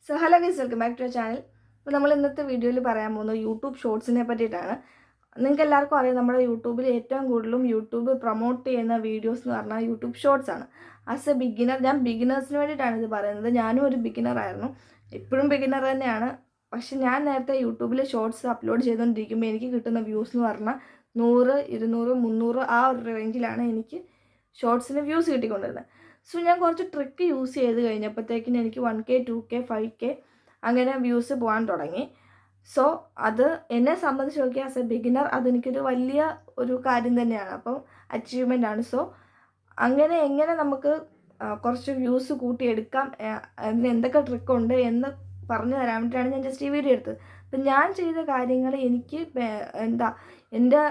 So hello guys, welcome back to channel. അപ്പോൾ നമ്മൾ ഇന്നത്തെ വീഡിയോയിൽ പറയാൻ പോകുന്നത് യൂട്യൂബ് ഷോർട്സിനെ പറ്റിയിട്ടാണ്. നിങ്ങൾക്ക് എല്ലാവർക്കും അറിയാം, നമ്മുടെ യൂട്യൂബിൽ ഏറ്റവും കൂടുതലും യൂട്യൂബ് പ്രൊമോട്ട് ചെയ്യുന്ന വീഡിയോസ് എന്ന് പറഞ്ഞാൽ യൂട്യൂബ് ഷോർട്സ് ആണ്. ആസ് എ ബിഗിനർ, ഞാൻ ബിഗിനേഴ്സിന് വേണ്ടിയിട്ടാണ് ഇത് പറയുന്നത്. ഞാനും ഒരു ബിഗിനർ ആയിരുന്നു, ഇപ്പോഴും ബിഗിനർ തന്നെയാണ്. പക്ഷെ ഞാൻ നേരത്തെ യൂട്യൂബിൽ ഷോർട്സ് അപ്ലോഡ് ചെയ്തുകൊണ്ടിരിക്കുമ്പോൾ എനിക്ക് കിട്ടുന്ന വ്യൂസ് എന്ന് പറഞ്ഞാൽ 100, 200, 300 ആ ഒരു റേഞ്ചിലാണ് എനിക്ക് ഷോർട്സിന് വ്യൂസ് കിട്ടിക്കൊണ്ടിരുന്നത്. സോ ഞാൻ കുറച്ച് ട്രിക്ക് യൂസ് ചെയ്ത് കഴിഞ്ഞപ്പോഴത്തേക്കിന് എനിക്ക് 1K, 2K, 5K അങ്ങനെ വ്യൂസ് പോകാൻ തുടങ്ങി. സോ അത് എന്നെ സംബന്ധിച്ച് നോക്കിയാൽ ആസ് എ ബിഗിനർ അതെനിക്കൊരു വലിയ ഒരു കാര്യം തന്നെയാണ്, അപ്പം അച്ചീവ്മെൻ്റ് ആണ്. സോ അങ്ങനെ എങ്ങനെ നമുക്ക് കുറച്ച് വ്യൂസ് കൂട്ടിയെടുക്കാം, അതിന് എന്തൊക്കെ ട്രിക്കുണ്ട് എന്ന് പറഞ്ഞു തരാൻ വേണ്ടിയിട്ടാണ് ഞാൻ ജസ്റ്റ് ഈ വീഡിയോ എടുത്തത്. അപ്പം ഞാൻ ചെയ്ത കാര്യങ്ങൾ എനിക്ക് എൻ്റെ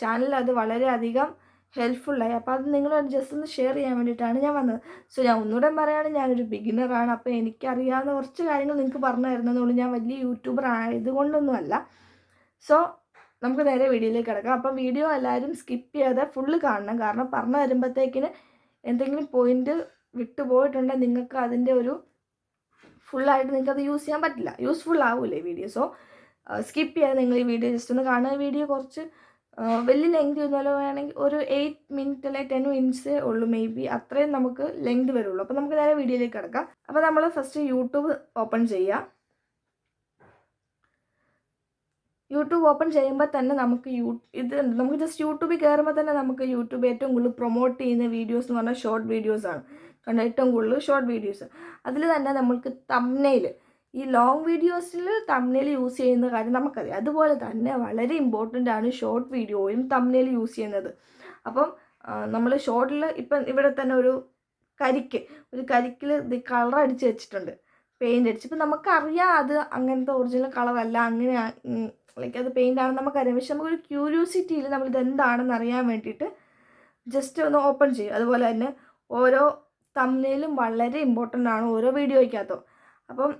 ചാനൽ അത് വളരെയധികം ഹെൽപ്ഫുള്ളായി. അപ്പോൾ അത് നിങ്ങളോട് ജസ്റ്റ് ഒന്ന് ഷെയർ ചെയ്യാൻ വേണ്ടിയിട്ടാണ് ഞാൻ വന്നത്. സോ ഞാൻ ഒന്നുകൂടെ പറയുകയാണ്, ഞാനൊരു ബിഗിനറാണ്. അപ്പോൾ എനിക്കറിയാവുന്ന കുറച്ച് കാര്യങ്ങൾ നിങ്ങൾക്ക് പറഞ്ഞു തരുന്നതുകൊണ്ട്, ഞാൻ വലിയ യൂട്യൂബർ ആയതുകൊണ്ടൊന്നുമല്ല. സോ നമുക്ക് നേരെ വീഡിയോയിലേക്ക് കിടക്കാം. അപ്പം വീഡിയോ എല്ലാവരും സ്കിപ്പ് ചെയ്യാതെ ഫുള്ള് കാണണം, കാരണം പറഞ്ഞു തരുമ്പോഴത്തേക്കിന് എന്തെങ്കിലും പോയിന്റ് വിട്ടുപോയിട്ടുണ്ടെങ്കിൽ നിങ്ങൾക്ക് അതിൻ്റെ ഒരു ഫുള്ളായിട്ട് നിങ്ങൾക്കത് യൂസ് ചെയ്യാൻ പറ്റില്ല, യൂസ്ഫുൾ ആവില്ലേ വീഡിയോ. സോ സ്കിപ്പ് ചെയ്യാതെ നിങ്ങൾ ഈ വീഡിയോ ജസ്റ്റ് ഒന്ന് കാണുക. വീഡിയോ കുറച്ച് വലിയ ലെങ്ത് ഒന്നുമല്ലോ, വേണമെങ്കിൽ ഒരു 8 മിനിറ്റ് അല്ലെങ്കിൽ 10 മിനിറ്റ്സേ ഉള്ളൂ, മേ ബി അത്രയും നമുക്ക് ലെങ്ത് വരുള്ളൂ. അപ്പോൾ നമുക്ക് നേരെ വീഡിയോയിലേക്ക് കിടക്കാം. അപ്പോൾ നമ്മൾ ഫസ്റ്റ് യൂട്യൂബ് ഓപ്പൺ ചെയ്യുക. യൂട്യൂബ് ഓപ്പൺ ചെയ്യുമ്പോൾ തന്നെ നമുക്ക് നമുക്ക് ജസ്റ്റ് യൂട്യൂബിൽ കയറുമ്പോൾ തന്നെ നമുക്ക് യൂട്യൂബ് ഏറ്റവും കൂടുതൽ പ്രൊമോട്ട് ചെയ്യുന്ന വീഡിയോസ് എന്ന് പറഞ്ഞാൽ ഷോർട്ട് വീഡിയോസാണ്. കാരണം ഏറ്റവും കൂടുതൽ ഷോർട്ട് വീഡിയോസ്. അതിൽ തന്നെ നമുക്ക് തംബ്നെയിൽ, ഈ ലോങ് വീഡിയോസിൽ തംബ്നെയിൽ യൂസ് ചെയ്യുന്ന കാര്യം നമുക്കറിയാം. അതുപോലെ തന്നെ വളരെ ഇമ്പോർട്ടൻ്റ് ആണ് ഷോർട്ട് വീഡിയോയും തംബ്നെയിൽ യൂസ് ചെയ്യുന്നത്. അപ്പം നമ്മൾ ഷോർട്ടിൽ ഇപ്പം ഇവിടെ തന്നെ ഒരു കരിക്കിൽ കളർ അടിച്ച് വെച്ചിട്ടുണ്ട്, പെയിൻ്റ് അടിച്ച്. ഇപ്പം നമുക്കറിയാം അത് അങ്ങനത്തെ ഒറിജിനൽ കളറല്ല, അങ്ങനെ ലൈക്ക് അത് പെയിൻ്റ് ആണെന്ന് നമുക്കറിയാം. പക്ഷെ നമുക്കൊരു ക്യൂരിയോസിറ്റിയിൽ നമ്മളിത് എന്താണെന്ന് അറിയാൻ വേണ്ടിയിട്ട് ജസ്റ്റ് ഒന്ന് ഓപ്പൺ ചെയ്യും. അതുപോലെ തന്നെ ഓരോ തംബ്നെയിലും വളരെ ഇമ്പോർട്ടൻ്റ് ആണ് ഓരോ വീഡിയോയ്ക്കകത്തും. അപ്പം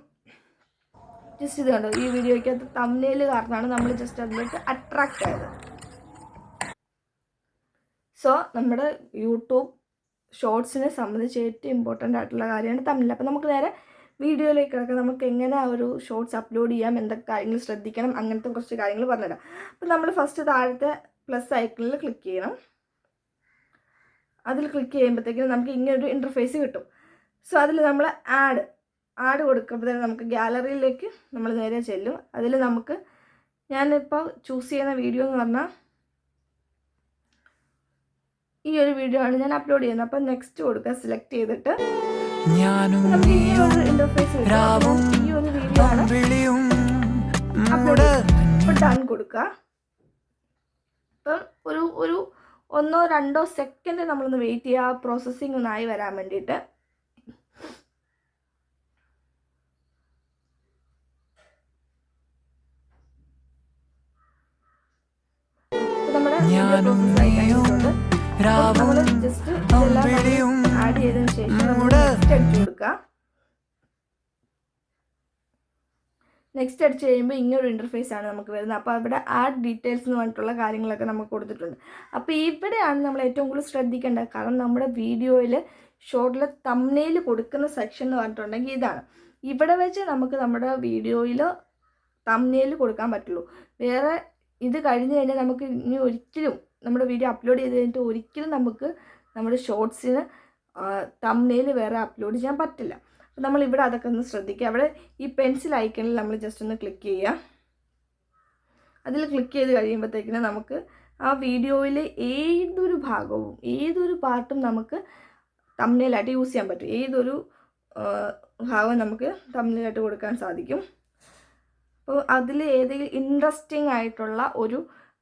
ജസ്റ്റ് ഇത് കണ്ടോ, ഈ വീഡിയോയ്ക്കകത്ത് തംബ്നെയിൽ കാരണമാണ് നമ്മൾ ജസ്റ്റ് അതിലേക്ക് അട്രാക്റ്റ് ആയത്. സോ നമ്മുടെ യൂട്യൂബ് ഷോർട്സിനെ സംബന്ധിച്ച് ഏറ്റവും ഇമ്പോർട്ടൻ്റ് ആയിട്ടുള്ള കാര്യമാണ് തംബ്നെയിൽ. അപ്പം നമുക്ക് നേരെ വീഡിയോയിലേക്ക് കിടക്കാം. നമുക്ക് എങ്ങനെ ഒരു ഷോർട്സ് അപ്ലോഡ് ചെയ്യാം, എന്തൊക്കെ കാര്യങ്ങൾ ശ്രദ്ധിക്കണം, അങ്ങനത്തെ കുറച്ച് കാര്യങ്ങൾ പറഞ്ഞുതരാം. അപ്പം നമ്മൾ ഫസ്റ്റ് താഴത്തെ പ്ലസ് ഐക്കണിൽ ക്ലിക്ക് ചെയ്യണം. അതിൽ ക്ലിക്ക് ചെയ്യുമ്പോഴത്തേക്കും നമുക്ക് ഇങ്ങനൊരു ഇൻ്റർഫേസ് കിട്ടും. സോ അതിൽ നമ്മൾ ആഡ് കൊടുക്കുമ്പോൾ തന്നെ നമുക്ക് ഗാലറിയിലേക്ക് നമ്മൾ നേരെ ചെല്ലും. അതിൽ നമുക്ക് ഞാനിപ്പോൾ ചൂസ് ചെയ്യുന്ന വീഡിയോ എന്ന് പറഞ്ഞാൽ ഈ ഒരു വീഡിയോ ആണ് ഞാൻ അപ്ലോഡ് ചെയ്യുന്നത്. അപ്പം നെക്സ്റ്റ് കൊടുക്കുക, സെലക്ട് ചെയ്തിട്ട് നമുക്ക് ഈ ഒരു ഇൻ്റർഫേസ് കിട്ടും. ഈ ഒരു വീഡിയോ ആണ് അപ്ലോഡ്. ഇപ്പോൾ ഡൺ കൊടുക്കുക. അപ്പം ഒരു 1-2 സെക്കൻഡ് നമ്മളൊന്ന് വെയിറ്റ് ചെയ്യുക, ആ പ്രോസസ്സിങ് ഒന്നായി വരാൻ വേണ്ടിയിട്ട്. നമ്മുടെ പ്രോസസ് ആയി കഴിഞ്ഞിട്ടുണ്ട്. നമ്മൾ ജസ്റ്റ് ഇതെല്ലാം ആഡ് ചെയ്തതിന് ശേഷം നമ്മൾ നെക്സ്റ്റ് അടിച്ചു കൊടുക്കുക. നെക്സ്റ്റ് അടിച്ച് കഴിയുമ്പോൾ ഇങ്ങനൊരു ഇൻ്റർഫേസ് ആണ് നമുക്ക് വരുന്നത്. അപ്പോൾ അവിടെ ആഡ് ഡീറ്റെയിൽസ് എന്ന് പറഞ്ഞിട്ടുള്ള കാര്യങ്ങളൊക്കെ നമുക്ക് കൊടുത്തിട്ടുണ്ട്. അപ്പോൾ ഇവിടെയാണ് നമ്മൾ ഏറ്റവും കൂടുതൽ ശ്രദ്ധിക്കേണ്ടത്. കാരണം നമ്മുടെ വീഡിയോയിൽ ഷോർട്ടിൽ തംബ്നെയിൽ കൊടുക്കുന്ന സെക്ഷൻ എന്ന് പറഞ്ഞിട്ടുണ്ടെങ്കിൽ ഇതാണ്. ഇവിടെ വെച്ച് നമുക്ക് നമ്മുടെ വീഡിയോയിൽ തംബ്നെയിൽ കൊടുക്കാൻ പറ്റുള്ളൂ. വേറെ ഇത് കഴിഞ്ഞ് കഴിഞ്ഞാൽ നമുക്ക് ഇനി ഒരിക്കലും നമ്മുടെ വീഡിയോ അപ്ലോഡ് ചെയ്ത് കഴിഞ്ഞിട്ട് ഒരിക്കലും നമുക്ക് നമ്മുടെ ഷോർട്സിന് തംബ്നെയിൽ വേറെ അപ്ലോഡ് ചെയ്യാൻ പറ്റില്ല. അപ്പോൾ നമ്മളിവിടെ അതൊക്കെ ഒന്ന് ശ്രദ്ധിക്കുക. അവിടെ ഈ പെൻസിൽ ഐക്കണിൽ നമ്മൾ ജസ്റ്റ് ഒന്ന് ക്ലിക്ക് ചെയ്യുക. അതിൽ ക്ലിക്ക് ചെയ്ത് കഴിയുമ്പോഴത്തേക്കിന് നമുക്ക് ആ വീഡിയോയിൽ ഏതൊരു ഭാഗവും ഏതൊരു പാർട്ടും നമുക്ക് തംബ്നെയിലായിട്ട് യൂസ് ചെയ്യാൻ പറ്റും. ഏതൊരു ഭാഗവും നമുക്ക് തംബ്നെയിലായിട്ട് കൊടുക്കാൻ സാധിക്കും. അപ്പോൾ അതിൽ ഏതെങ്കിലും ഇൻട്രസ്റ്റിംഗ് ആയിട്ടുള്ള ഒരു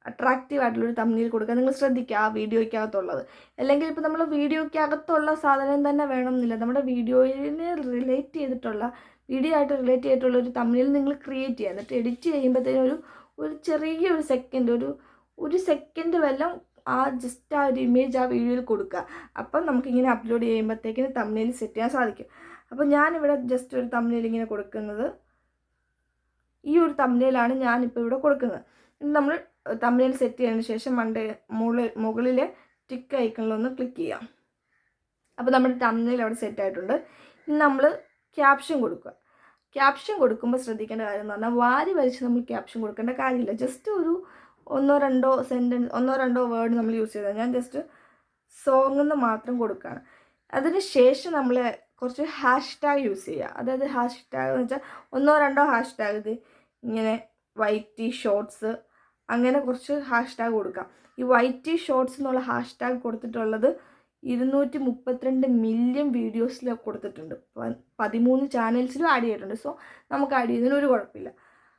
അട്രാക്റ്റീവ് ആയിട്ടുള്ളൊരു തംബ്നെയിൽ കൊടുക്കാൻ നിങ്ങൾ ശ്രദ്ധിക്കുക, ആ വീഡിയോയ്ക്കകത്തുള്ളത്. അല്ലെങ്കിൽ ഇപ്പോൾ നമ്മൾ വീഡിയോയ്ക്കകത്തുള്ള സാധനം തന്നെ വേണമെന്നില്ല, നമ്മുടെ വീഡിയോയിനെ റിലേറ്റ് ചെയ്തിട്ടുള്ള വീഡിയോ ആയിട്ട് റിലേറ്റ് ചെയ്തിട്ടുള്ള ഒരു തംബ്നെയിൽ നിങ്ങൾ ക്രിയേറ്റ് ചെയ്യുക. എന്നിട്ട് എഡിറ്റ് ചെയ്യുമ്പോഴത്തേനും ഒരു ചെറിയൊരു സെക്കൻഡ്, ഒരു സെക്കൻഡ് വല്ലതും ജസ്റ്റ് ആ ഒരു ഇമേജ് ആ വീഡിയോയിൽ കൊടുക്കുക. അപ്പം നമുക്കിങ്ങനെ അപ്ലോഡ് ചെയ്യുമ്പോഴത്തേക്കിന് തംബ്നെയിൽ സെറ്റ് ചെയ്യാൻ സാധിക്കും. അപ്പോൾ ഞാനിവിടെ ജസ്റ്റ് ഒരു തംബ്നെയിൽ ഇങ്ങനെ കൊടുക്കുന്നത്, ഈ ഒരു തംബ്നെയിലാണ് ഞാനിപ്പോൾ ഇവിടെ കൊടുക്കുന്നത്. നമ്മൾ തംബ്നെയിൽ സെറ്റ് ചെയ്തതിന് ശേഷം മുകളിലെ ടിക്ക് ഐക്കണിലൊന്ന് ക്ലിക്ക് ചെയ്യാം. അപ്പോൾ നമ്മുടെ തംബ്നെയിൽ അവിടെ സെറ്റ് ആയിട്ടുണ്ട്. ഇനി നമ്മൾ ക്യാപ്ഷൻ കൊടുക്കുക. ക്യാപ്ഷൻ കൊടുക്കുമ്പോൾ ശ്രദ്ധിക്കേണ്ട കാര്യം എന്ന് പറഞ്ഞാൽ വാരി വലിച്ച് നമ്മൾ ക്യാപ്ഷൻ കൊടുക്കേണ്ട കാര്യമില്ല. ജസ്റ്റ് ഒരു ഒന്നോ രണ്ടോ വേർഡ് നമ്മൾ യൂസ് ചെയ്താൽ, ഞാൻ ജസ്റ്റ് സോങ് എന്ന് മാത്രം കൊടുക്കുകയാണ്. അതിന് ശേഷം നമ്മൾ കുറച്ച് ഹാഷ്ടാഗ് യൂസ് ചെയ്യുക. അതായത് ഹാഷ്ടാഗ് എന്ന് വെച്ചാൽ 1-2 ഹാഷ്ടാഗ്, ഇത് ഇങ്ങനെ YT ഷോർട്സ്, അങ്ങനെ കുറച്ച് ഹാഷ്ടാഗ് കൊടുക്കാം. ഈ YT ഷോർട്സ് എന്നുള്ള ഹാഷ്ടാഗ് കൊടുത്തിട്ടുള്ളത് 232 മില്യൺ വീഡിയോസിൽ കൊടുത്തിട്ടുണ്ട്. 13 ചാനൽസിലും ആഡ് ചെയ്തിട്ടുണ്ട്. സോ നമുക്ക് ആഡ് ചെയ്യുന്നതിനൊരു കുഴപ്പമില്ല.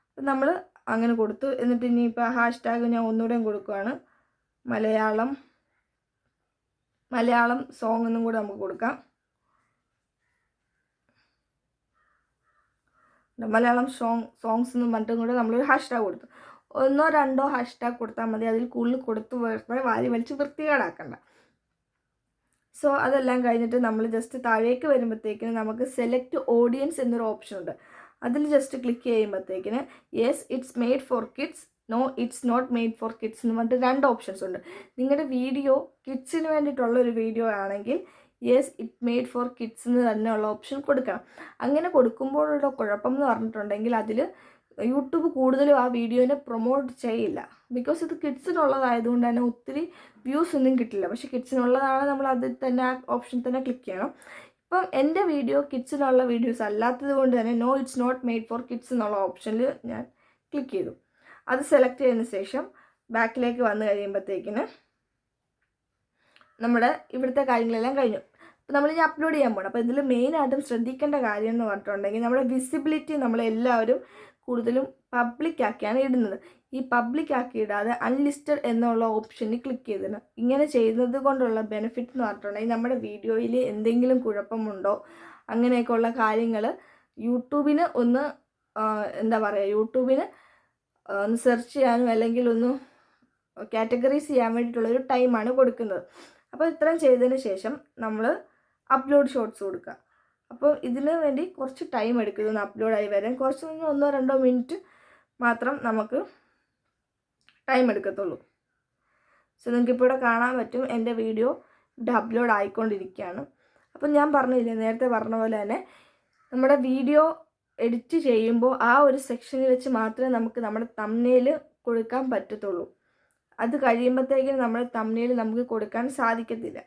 അപ്പം നമ്മൾ അങ്ങനെ കൊടുത്തു. എന്നിട്ട് ഇനിയിപ്പോൾ ഹാഷ്ടാഗ് ഞാൻ ഒന്നുകൂടെ കൊടുക്കുകയാണ്. മലയാളം സോങ് എന്നും കൂടെ നമുക്ക് കൊടുക്കാം. മലയാളം സോങ്സ് എന്നും പറഞ്ഞിട്ടും കൂടെ നമ്മളൊരു ഹാഷ്ടാഗ് കൊടുത്തു. 1-2 ഹാഷ്ടാഗ് കൊടുത്താൽ മതി. അതിൽ കൂടുതൽ കൊടുത്ത് വാരി വലിച്ച് വൃത്തികേടാക്കണ്ട. സോ അതെല്ലാം കഴിഞ്ഞിട്ട് നമ്മൾ ജസ്റ്റ് താഴേക്ക് വരുമ്പോഴത്തേക്കിന് നമുക്ക് സെലക്ട് ഓഡിയൻസ് എന്നൊരു ഓപ്ഷൻ ഉണ്ട്. അതിൽ ജസ്റ്റ് ക്ലിക്ക് ചെയ്യുമ്പോഴത്തേക്കിന് yes it's made for kids, no it's not made for kids എന്ന് പറഞ്ഞിട്ട് 2 ഓപ്ഷൻസ് ഉണ്ട്. നിങ്ങളുടെ വീഡിയോ കിഡ്സിന് വേണ്ടിയിട്ടുള്ള ഒരു വീഡിയോ ആണെങ്കിൽ yes it made for kids എന്ന് തന്നെയുള്ള ഓപ്ഷൻ കൊടുക്കണം. അങ്ങനെ കൊടുക്കുമ്പോഴുള്ള കുഴപ്പം എന്ന് പറഞ്ഞിട്ടുണ്ടെങ്കിൽ അതിൽ യൂട്യൂബ് കൂടുതലും ആ വീഡിയോനെ പ്രൊമോട്ട് ചെയ്യില്ല. ബിക്കോസ് ഇത് കിഡ്സിനുള്ളതായതുകൊണ്ട് തന്നെ ഒത്തിരി വ്യൂസ് ഒന്നും കിട്ടില്ല. പക്ഷേ കിഡ്സിനുള്ളതാണ്, നമ്മൾ അതിൽ തന്നെ ആ ഓപ്ഷൻ തന്നെ ക്ലിക്ക് ചെയ്യണം. ഇപ്പം എൻ്റെ വീഡിയോ കിഡ്സിനുള്ള വീഡിയോസ് അല്ലാത്തത് കൊണ്ട് തന്നെ no it's not made for kids എന്നുള്ള ഓപ്ഷനിൽ ഞാൻ ക്ലിക്ക് ചെയ്തു. അത് സെലക്ട് ചെയ്തതിന് ശേഷം ബാക്കിലേക്ക് വന്നു കഴിയുമ്പോഴത്തേക്കിന് നമ്മുടെ ഇവിടുത്തെ കാര്യങ്ങളെല്ലാം കഴിഞ്ഞു. അപ്പോൾ നമ്മളിനി അപ്ലോഡ് ചെയ്യാൻ പോകണം. അപ്പോൾ ഇതിൽ മെയിനായിട്ടും ശ്രദ്ധിക്കേണ്ട കാര്യം എന്ന് പറഞ്ഞിട്ടുണ്ടെങ്കിൽ നമ്മുടെ വിസിബിലിറ്റി നമ്മളെല്ലാവരും കൂടുതലും പബ്ലിക് ആക്കിയാണ് ഇടുന്നത്. ഈ പബ്ലിക് ആക്കി ഇടാതെ അൺലിസ്റ്റഡ് എന്നുള്ള ഓപ്ഷനിൽ ക്ലിക്ക് ചെയ്തിടണം. ഇങ്ങനെ ചെയ്യുന്നത് കൊണ്ടുള്ള ബെനിഫിറ്റ് എന്ന് പറഞ്ഞിട്ടുണ്ടെങ്കിൽ നമ്മുടെ വീഡിയോയിൽ എന്തെങ്കിലും കുഴപ്പമുണ്ടോ അങ്ങനെയൊക്കെയുള്ള കാര്യങ്ങൾ യൂട്യൂബിന് ഒന്ന് യൂട്യൂബിന് ഒന്ന് സെർച്ച് ചെയ്യാനും അല്ലെങ്കിൽ ഒന്ന് കാറ്റഗറൈസ് ചെയ്യാൻ വേണ്ടിയിട്ടുള്ളൊരു ടൈമാണ് കൊടുക്കുന്നത്. അപ്പോൾ ഇത്രയും ചെയ്തതിന് ശേഷം നമ്മൾ അപ്ലോഡ് ഷോർട്സ് കൊടുക്കുക. അപ്പോൾ ഇതിന് വേണ്ടി കുറച്ച് ടൈം എടുക്കും ഇതൊന്ന് അപ്ലോഡായി വരാൻ. കുറച്ച് 1-2 മിനിറ്റ് മാത്രം നമുക്ക് ടൈം എടുക്കത്തുള്ളൂ. സോ നിങ്ങൾക്കിപ്പോൾ ഇവിടെ കാണാൻ പറ്റും എൻ്റെ വീഡിയോ ഇവിടെ അപ്ലോഡ് ആയിക്കൊണ്ടിരിക്കുകയാണ്. അപ്പം ഞാൻ പറഞ്ഞില്ലേ, നേരത്തെ പറഞ്ഞ പോലെ തന്നെ നമ്മുടെ വീഡിയോ എഡിറ്റ് ചെയ്യുമ്പോൾ ആ ഒരു സെക്ഷനിൽ വെച്ച് മാത്രമേ നമുക്ക് നമ്മുടെ തംബ്നെയിൽ കൊടുക്കാൻ പറ്റത്തുള്ളൂ. അത് കഴിയുമ്പോഴത്തേക്കും നമ്മുടെ തംബ്നെയിൽ നമുക്ക് കൊടുക്കാൻ സാധിക്കത്തില്ല.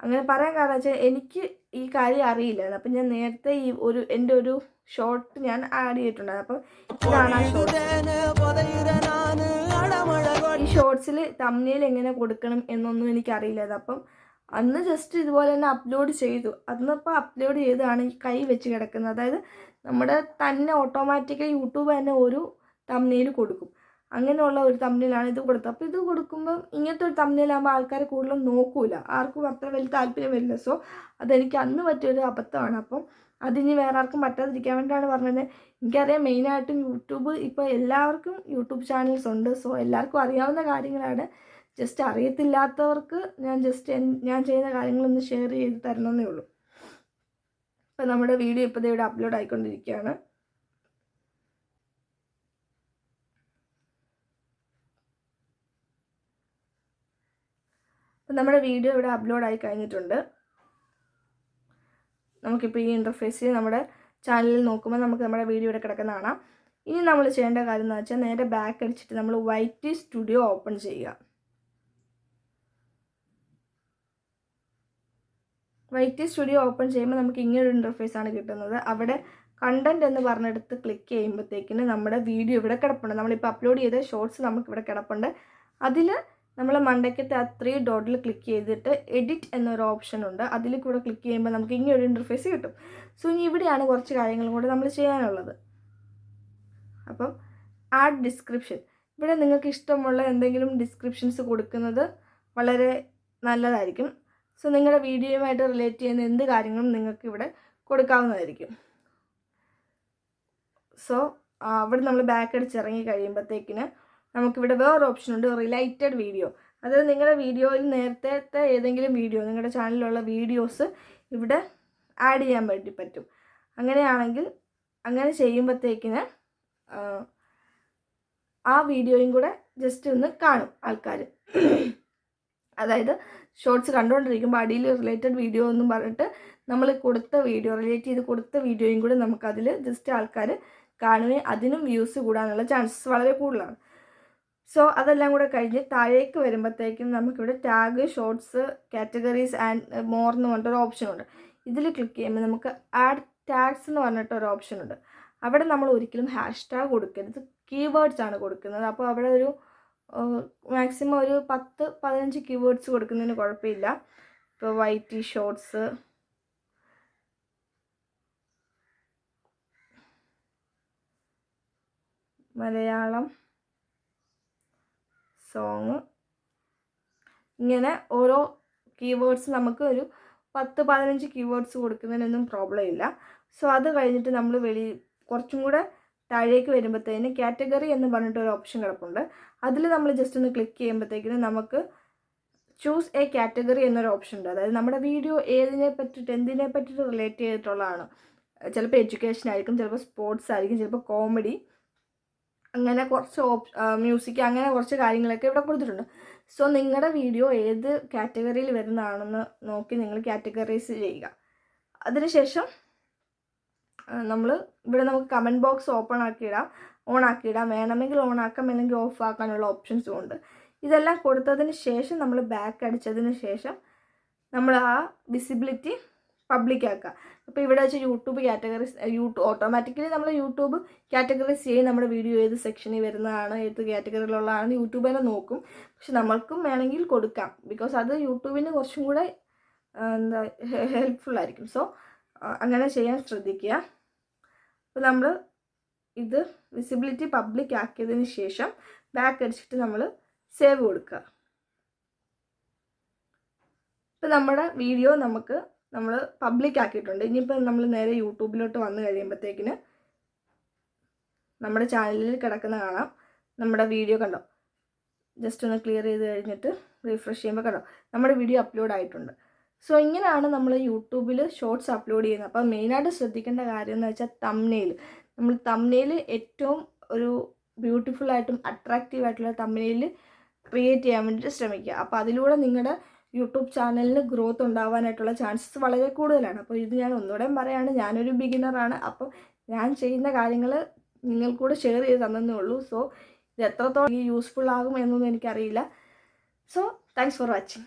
അങ്ങനെ പറയാൻ കാരണം വെച്ചാൽ എനിക്ക് ഈ കാര്യം അറിയില്ലായിരുന്നു. അപ്പം ഞാൻ നേരത്തെ എൻ്റെ ഒരു ഷോർട്ട് ഞാൻ ആഡ് ചെയ്തിട്ടുണ്ടായിരുന്നു. അപ്പം ഇതാണ് ആ ഷോർട്ട്. ഈ ഷോർട്സിൽ തംബ്നെയിൽ എങ്ങനെ കൊടുക്കണം എന്നൊന്നും എനിക്കറിയില്ലായിരുന്നു. അപ്പം അന്ന് ജസ്റ്റ് ഇതുപോലെ തന്നെ അപ്ലോഡ് ചെയ്തു. അന്നിപ്പോൾ അപ്ലോഡ് ചെയ്താണ് ഈ കൈ വെച്ച് കിടക്കുന്നത്. അതായത് നമ്മുടെ തന്നെ ഓട്ടോമാറ്റിക്കലി യൂട്യൂബ് തന്നെ ഒരു തംബ്നെയിൽ കൊടുക്കും. അങ്ങനെയുള്ള ഒരു തംബ്നെയിലാണ് ഇത് കൊടുത്തത്. അപ്പോൾ ഇത് കൊടുക്കുമ്പോൾ ഇങ്ങനത്തെ ഒരു തംബ്നെയിലാകുമ്പോൾ ആൾക്കാർ കൂടുതലും നോക്കൂല, ആർക്കും അത്ര വലിയ താല്പര്യം വരില്ല. സോ അതെനിക്ക് അന്ന് പറ്റിയൊരു അബദ്ധമാണ്. അപ്പം അതിനി വേറെ ആർക്കും പറ്റാതിരിക്കാൻ വേണ്ടിയാണ് പറഞ്ഞത്. എനിക്കറിയാം മെയിനായിട്ടും യൂട്യൂബ് ഇപ്പോൾ എല്ലാവർക്കും യൂട്യൂബ് ചാനൽസ് ഉണ്ട്. സോ എല്ലാവർക്കും അറിയാവുന്ന കാര്യങ്ങളാണ്. ജസ്റ്റ് അറിയത്തില്ലാത്തവർക്ക് ഞാൻ ചെയ്യുന്ന കാര്യങ്ങളൊന്ന് ഷെയർ ചെയ്ത് തരണമെന്നേ ഉള്ളൂ. അപ്പോൾ നമ്മുടെ വീഡിയോ ഇപ്പോൾ ഇവിടെ അപ്ലോഡ് ആയിക്കൊണ്ടിരിക്കുകയാണ്. അപ്പം നമ്മുടെ വീഡിയോ ഇവിടെ അപ്ലോഡ് ആയി കഴിഞ്ഞിട്ടുണ്ട്. നമുക്കിപ്പോൾ ഈ ഇൻ്റർഫേസിൽ നമ്മുടെ ചാനലിൽ നോക്കുമ്പോൾ നമുക്ക് നമ്മുടെ വീഡിയോ ഇവിടെ കിടക്കുന്ന കാണാം. ഇനി നമ്മൾ ചെയ്യേണ്ട കാര്യം എന്ന് വെച്ചാൽ നേരെ ബാക്ക് അടിച്ചിട്ട് നമ്മൾ YT സ്റ്റുഡിയോ ഓപ്പൺ ചെയ്യുക. YT സ്റ്റുഡിയോ ഓപ്പൺ ചെയ്യുമ്പോൾ നമുക്ക് ഇങ്ങനൊരു ഇൻ്റർഫേസാണ് കിട്ടുന്നത്. അവിടെ കണ്ടൻറ്റ് എന്ന് പറഞ്ഞെടുത്ത് ക്ലിക്ക് ചെയ്യുമ്പോഴത്തേക്കിന് നമ്മുടെ വീഡിയോ ഇവിടെ കിടപ്പുണ്ട്. നമ്മളിപ്പോൾ അപ്ലോഡ് ചെയ്ത ഷോർട്സ് നമുക്കിവിടെ കിടപ്പുണ്ട്. അതിൽ നമ്മൾ മണ്ടയ്ക്കത്തെ ആ 3 ഡോട്ടിൽ ക്ലിക്ക് ചെയ്തിട്ട് എഡിറ്റ് എന്നൊരു ഓപ്ഷൻ ഉണ്ട്. അതിൽ കൂടെ ക്ലിക്ക് ചെയ്യുമ്പോൾ നമുക്ക് ഇങ്ങനൊരു ഇൻ്റർഫേസ് കിട്ടും. സോ ഇനി ഇവിടെയാണ് കുറച്ച് കാര്യങ്ങളും കൂടെ നമ്മൾ ചെയ്യാനുള്ളത്. അപ്പം ആഡ് ഡിസ്ക്രിപ്ഷൻ, ഇവിടെ നിങ്ങൾക്ക് ഇഷ്ടമുള്ള എന്തെങ്കിലും ഡിസ്ക്രിപ്ഷൻസ് കൊടുക്കുന്നത് വളരെ നല്ലതായിരിക്കും. സോ നിങ്ങളുടെ വീഡിയോയുമായിട്ട് റിലേറ്റ് ചെയ്യുന്ന എന്ത് കാര്യങ്ങളും നിങ്ങൾക്ക് ഇവിടെ കൊടുക്കാവുന്നതായിരിക്കും. സോ അവിടെ നമ്മൾ ബാക്ക് അടിച്ച് ഇറങ്ങി കഴിയുമ്പോഴത്തേക്കിന് നമുക്കിവിടെ വേറൊരു ഓപ്ഷൻ ഉണ്ട്, റിലേറ്റഡ് വീഡിയോ. അതായത് നിങ്ങളുടെ വീഡിയോയിൽ നേരത്തെ ഏതെങ്കിലും വീഡിയോ, നിങ്ങളുടെ ചാനലിലുള്ള വീഡിയോസ് ഇവിടെ ആഡ് ചെയ്യാൻ വേണ്ടി പറ്റും. അങ്ങനെയാണെങ്കിൽ അങ്ങനെ ചെയ്യുമ്പോഴത്തേക്കിന് ആ വീഡിയോയും കൂടെ ജസ്റ്റ് ഒന്ന് കാണും ആൾക്കാർ. അതായത് ഷോർട്സ് കണ്ടുകൊണ്ടിരിക്കുമ്പോൾ അടിയിൽ റിലേറ്റഡ് വീഡിയോ എന്നും പറഞ്ഞിട്ട് നമ്മൾ കൊടുത്ത വീഡിയോ റിലേറ്റ് ചെയ്ത് കൊടുത്ത വീഡിയോയും കൂടെ നമുക്കതിൽ ജസ്റ്റ് ആൾക്കാർ കാണുകയും അതിനും വ്യൂസ് കൂടാനുള്ള ചാൻസസ് വളരെ കൂടുതലാണ്. സോ അതെല്ലാം കൂടെ കഴിഞ്ഞ് താഴേക്ക് വരുമ്പോഴത്തേക്കും നമുക്കിവിടെ tag, shorts, categories and more എന്ന് പറഞ്ഞിട്ടൊരു ഓപ്ഷനുണ്ട്. ഇതിൽ ക്ലിക്ക് ചെയ്യുമ്പോൾ നമുക്ക് ആഡ് ടാഗ്സ് എന്ന് പറഞ്ഞിട്ടൊരു ഓപ്ഷനുണ്ട്. അവിടെ നമ്മൾ ഒരിക്കലും #ടാഗ് കൊടുക്കരുത്, കീവേഡ്സ് ആണ് കൊടുക്കുന്നത്. അപ്പോൾ അവിടെ ഒരു മാക്സിമം ഒരു 10-15 കീവേഡ്സ് കൊടുക്കുന്നതിന് കുഴപ്പമില്ല. ഇപ്പോൾ YT ഷോർട്സ്, മലയാളം സോങ്, ഇങ്ങനെ ഓരോ കീവേഡ്സ് നമുക്ക് ഒരു 10-15 കീവേഡ്സ് കൊടുക്കുന്നതിനൊന്നും പ്രോബ്ലം ഇല്ല. സോ അത് കഴിഞ്ഞിട്ട് നമ്മൾ കുറച്ചും കൂടെ താഴേക്ക് വരുമ്പോഴത്തേന് കാറ്റഗറി എന്ന് പറഞ്ഞിട്ടൊരു ഓപ്ഷൻ കിടപ്പുണ്ട്. അതിൽ നമ്മൾ ജസ്റ്റ് ഒന്ന് ക്ലിക്ക് ചെയ്യുമ്പോഴത്തേക്കിന് നമുക്ക് ചൂസ് എ കാറ്റഗറി എന്നൊരു ഓപ്ഷൻ ഉണ്ട്. അതായത് നമ്മുടെ വീഡിയോ എന്തിനെ പറ്റിയിട്ട് റിലേറ്റ് ചെയ്തിട്ടുള്ളതാണ്. ചിലപ്പോൾ എഡ്യൂക്കേഷൻ ആയിരിക്കും, ചിലപ്പോൾ സ്പോർട്സ് ആയിരിക്കും, ചിലപ്പോൾ കോമഡി, അങ്ങനെ കുറച്ച് മ്യൂസിക്, അങ്ങനെ കുറച്ച് കാര്യങ്ങളൊക്കെ ഇവിടെ കൊടുത്തിട്ടുണ്ട്. സോ നിങ്ങളുടെ വീഡിയോ ഏത് കാറ്റഗറിയിൽ വരുന്നതാണെന്ന് നോക്കി നിങ്ങൾ കാറ്റഗറൈസ് ചെയ്യുക. അതിനുശേഷം ഇവിടെ നമുക്ക് കമൻറ്റ് ബോക്സ് ഓൺ ആക്കിയിടാം. വേണമെങ്കിൽ ഓൺ ആക്കാം, അല്ലെങ്കിൽ ഓഫ് ആക്കാനുള്ള ഓപ്ഷൻസും ഉണ്ട്. ഇതെല്ലാം കൊടുത്തതിന് ശേഷം നമ്മൾ ബാക്ക് അടിച്ചതിന് ശേഷം നമ്മൾ ആ വിസിബിലിറ്റി പബ്ലിക് ആക്കുക. അപ്പോൾ ഇവിടെ വെച്ച് യൂട്യൂബ് ഓട്ടോമാറ്റിക്കലി നമ്മൾ യൂട്യൂബ് കാറ്റഗറൈസ് ചെയ്യും. നമ്മുടെ വീഡിയോ ഏത് സെക്ഷനിൽ വരുന്നതാണ്, ഏത് കാറ്റഗറിയിലുള്ളതാണ് യൂട്യൂബ് തന്നെ നോക്കും. പക്ഷെ നമ്മൾക്കും വേണമെങ്കിൽ കൊടുക്കാം, ബിക്കോസ് അത് യൂട്യൂബിന് കുറച്ചും കൂടെ ഹെൽപ്ഫുള്ളായിരിക്കും. സോ അങ്ങനെ ചെയ്യാൻ ശ്രദ്ധിക്കുക. അപ്പോൾ നമ്മൾ ഇത് വിസിബിലിറ്റി പബ്ലിക് ആക്കിയതിന് ശേഷം ബാക്ക് അടിച്ചിട്ട് നമ്മൾ സേവ് കൊടുക്കുക. ഇപ്പോൾ നമ്മുടെ വീഡിയോ നമ്മൾ പബ്ലിക് ആക്കിയിട്ടുണ്ട്. ഇനിയിപ്പോൾ നമ്മൾ നേരെ യൂട്യൂബിലോട്ട് വന്നു കഴിയുമ്പോഴത്തേക്കിന് നമ്മുടെ ചാനലിൽ കിടക്കുന്ന കാണാം. നമ്മുടെ വീഡിയോ കണ്ടോ, ജസ്റ്റ് ഒന്ന് ക്ലിയർ ചെയ്ത് കഴിഞ്ഞിട്ട് റിഫ്രഷ് ചെയ്യുമ്പോൾ കണ്ടോ നമ്മുടെ വീഡിയോ അപ്ലോഡ് ആയിട്ടുണ്ട്. സോ ഇങ്ങനെയാണ് നമ്മൾ യൂട്യൂബിൽ ഷോർട്സ് അപ്ലോഡ് ചെയ്യുന്നത്. അപ്പോൾ മെയിനായിട്ട് ശ്രദ്ധിക്കേണ്ട കാര്യം എന്ന് വെച്ചാൽ നമ്മൾ തംബ്നെയിൽ ഏറ്റവും ഒരു ബ്യൂട്ടിഫുള്ളായിട്ടും അട്രാക്റ്റീവായിട്ടുള്ള തംബ്നെയിൽ ക്രിയേറ്റ് ചെയ്യാൻ വേണ്ടിയിട്ട് ശ്രമിക്കുക. അപ്പോൾ അതിലൂടെ നിങ്ങളുടെ യൂട്യൂബ് ചാനലിന് ഗ്രോത്ത് ഉണ്ടാവാനായിട്ടുള്ള ചാൻസസ് വളരെ കൂടുതലാണ്. അപ്പോൾ ഇത് ഞാൻ ഒന്നുകൂടെ പറയാണ്, ഞാനൊരു ബിഗിനറാണ്. അപ്പോൾ ഞാൻ ചെയ്യുന്ന കാര്യങ്ങൾ നിങ്ങൾക്കൂടെ ഷെയർ ചെയ്ത് തന്നേ ഉള്ളൂ. സോ ഇത് എത്രത്തോളം യൂസ്ഫുൾ ആകും എന്നൊന്നും എനിക്കറിയില്ല. So thanks for watching.